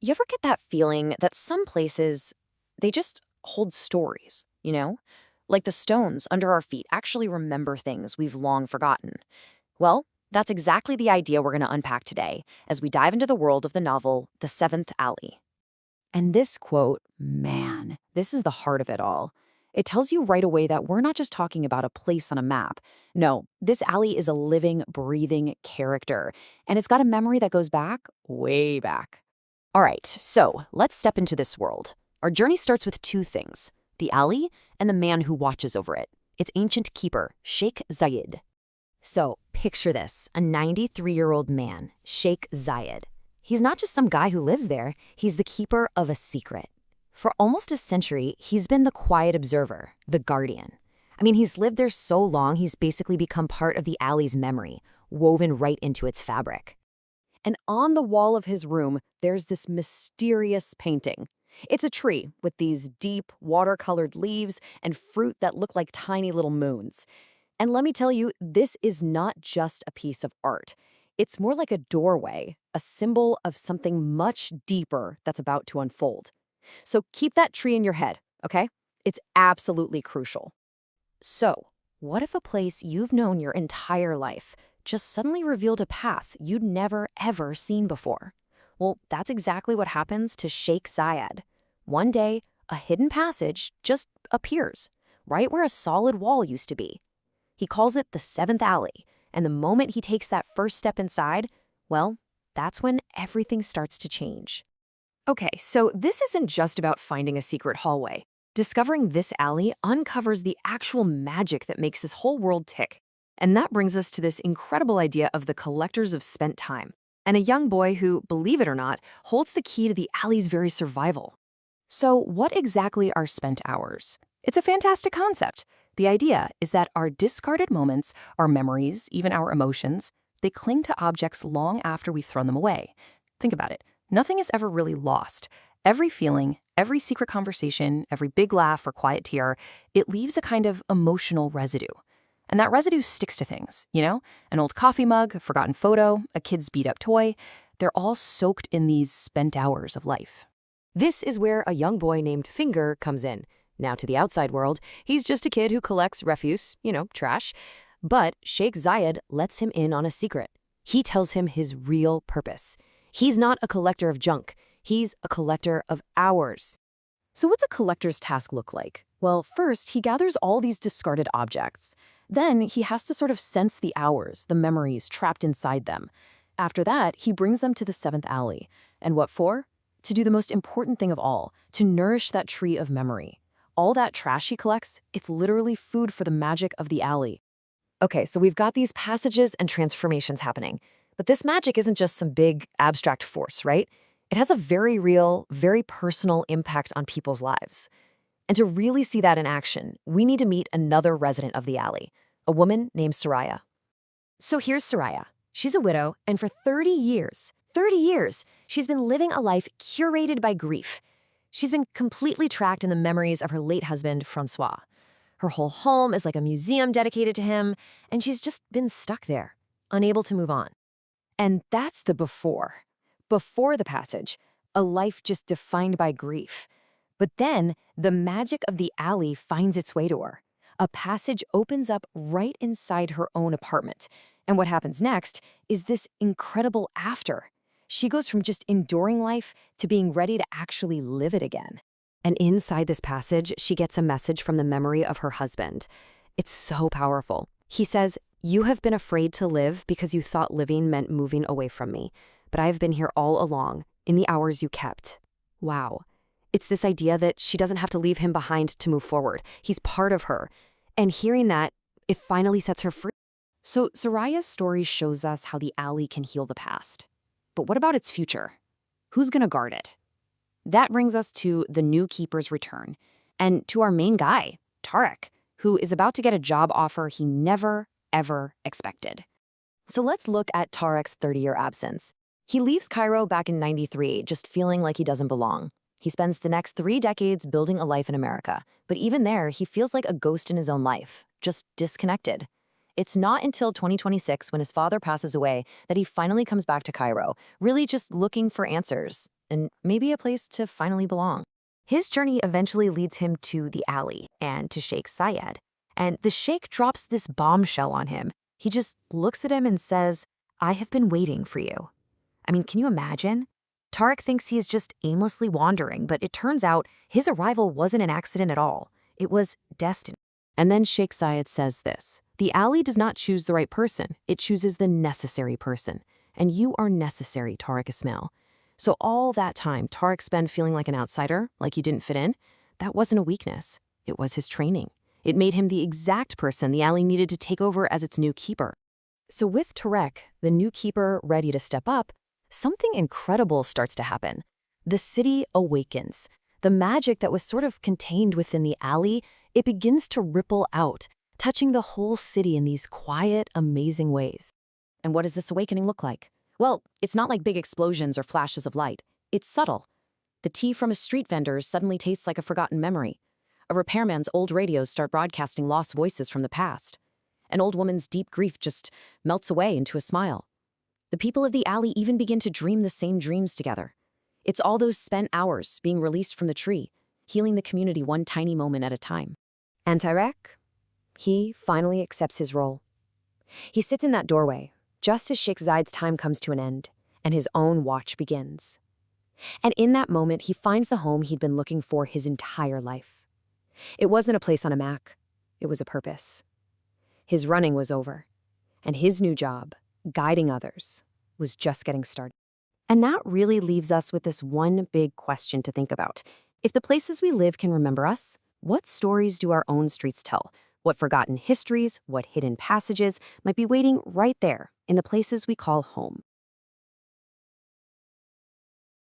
You ever get that feeling that some places, they just hold stories, you know? Like the stones under our feet actually remember things we've long forgotten. Well, that's exactly the idea we're going to unpack today as we dive into the world of the novel, The Seventh Alley. And this quote, man, this is the heart of it all. It tells you right away that we're not just talking about a place on a map. No, this alley is a living, breathing character, and it's got a memory that goes back, way back. All right, so let's step into this world. Our journey starts with two things, the alley and the man who watches over it. Its ancient keeper, Sheikh Zayed. So picture this, a 93-year-old man, Sheikh Zayed. He's not just some guy who lives there, he's the keeper of a secret. For almost a century, he's been the quiet observer, the guardian. I mean, he's lived there so long, he's basically become part of the alley's memory, woven right into its fabric. And on the wall of his room, there's this mysterious painting. It's a tree with these deep, watercolored leaves and fruit that look like tiny little moons. And let me tell you, this is not just a piece of art. It's more like a doorway, a symbol of something much deeper that's about to unfold. So keep that tree in your head, okay? It's absolutely crucial. So, what if a place you've known your entire life just suddenly revealed a path you'd never, ever seen before? Well, that's exactly what happens to Sheikh Zayed. One day, a hidden passage just appears, right where a solid wall used to be. He calls it the Seventh Alley, and the moment he takes that first step inside, well, that's when everything starts to change. Okay, so this isn't just about finding a secret hallway. Discovering this alley uncovers the actual magic that makes this whole world tick. And that brings us to this incredible idea of the collectors of spent time, and a young boy who, believe it or not, holds the key to the alley's very survival. So what exactly are spent hours? It's a fantastic concept. The idea is that our discarded moments, our memories, even our emotions, they cling to objects long after we've thrown them away. Think about it. Nothing is ever really lost. Every feeling, every secret conversation, every big laugh or quiet tear, it leaves a kind of emotional residue. And that residue sticks to things, you know? An old coffee mug, a forgotten photo, a kid's beat-up toy. They're all soaked in these spent hours of life. This is where a young boy named Finger comes in. Now, to the outside world, he's just a kid who collects refuse, trash. But Sheikh Zayed lets him in on a secret. He tells him his real purpose. He's not a collector of junk. He's a collector of hours. So what's a collector's task look like? Well, first, he gathers all these discarded objects. Then he has to sort of sense the hours, the memories trapped inside them. After that, he brings them to the Seventh Alley. And what for? To do the most important thing of all, to nourish that tree of memory. All that trash he collects, it's literally food for the magic of the alley. Okay, so we've got these passages and transformations happening. But this magic isn't just some big, abstract force, right? It has a very real, very personal impact on people's lives. And to really see that in action, we need to meet another resident of the alley, a woman named Soraya. So here's Soraya. She's a widow, and for 30 years, she's been living a life curated by grief. She's been completely trapped in the memories of her late husband, Francois. Her whole home is like a museum dedicated to him, and she's just been stuck there, unable to move on. And that's the before. Before the passage, a life just defined by grief. But then, the magic of the alley finds its way to her. A passage opens up right inside her own apartment. And what happens next is this incredible after. She goes from just enduring life to being ready to actually live it again. And inside this passage, she gets a message from the memory of her husband. It's so powerful. He says, "You have been afraid to live because you thought living meant moving away from me. But I have been here all along, in the hours you kept." Wow. It's this idea that she doesn't have to leave him behind to move forward. He's part of her. And hearing that, it finally sets her free. So Soraya's story shows us how the alley can heal the past. But what about its future? Who's going to guard it? That brings us to the new keeper's return, and to our main guy, Tarek, who is about to get a job offer he never, ever expected. So let's look at Tarek's 30-year absence. He leaves Cairo back in '93, just feeling like he doesn't belong. He spends the next 3 decades building a life in America, but even there, he feels like a ghost in his own life, just disconnected. It's not until 2026, when his father passes away, that he finally comes back to Cairo, really just looking for answers. and maybe a place to finally belong. His journey eventually leads him to the alley and to Sheikh Syed. And the sheikh drops this bombshell on him. He just looks at him and says, "I have been waiting for you." I mean, can you imagine? Tariq thinks he is just aimlessly wandering, but it turns out his arrival wasn't an accident at all. It was destiny. And then Sheikh Syed says this: "The alley does not choose the right person, it chooses the necessary person. And you are necessary, Tariq Ismail." So all that time Tariq spent feeling like an outsider, like he didn't fit in, that wasn't a weakness. It was his training. It made him the exact person the alley needed to take over as its new keeper. So with Tariq, the new keeper ready to step up, something incredible starts to happen. The city awakens. The magic that was sort of contained within the alley, it begins to ripple out, touching the whole city in these quiet, amazing ways. And what does this awakening look like? Well, it's not like big explosions or flashes of light. It's subtle. The tea from a street vendor suddenly tastes like a forgotten memory. A repairman's old radios start broadcasting lost voices from the past. An old woman's deep grief just melts away into a smile. The people of the alley even begin to dream the same dreams together. It's all those spent hours being released from the tree, healing the community one tiny moment at a time. And Tariq, he finally accepts his role. He sits in that doorway, just as Sheikh Zayed's time comes to an end, and his own watch begins. And in that moment, he finds the home he'd been looking for his entire life. It wasn't a place on a map, it was a purpose. His running was over, and his new job, guiding others, was just getting started. And that really leaves us with this one big question to think about. If the places we live can remember us, what stories do our own streets tell? What forgotten histories, what hidden passages might be waiting right there in the places we call home?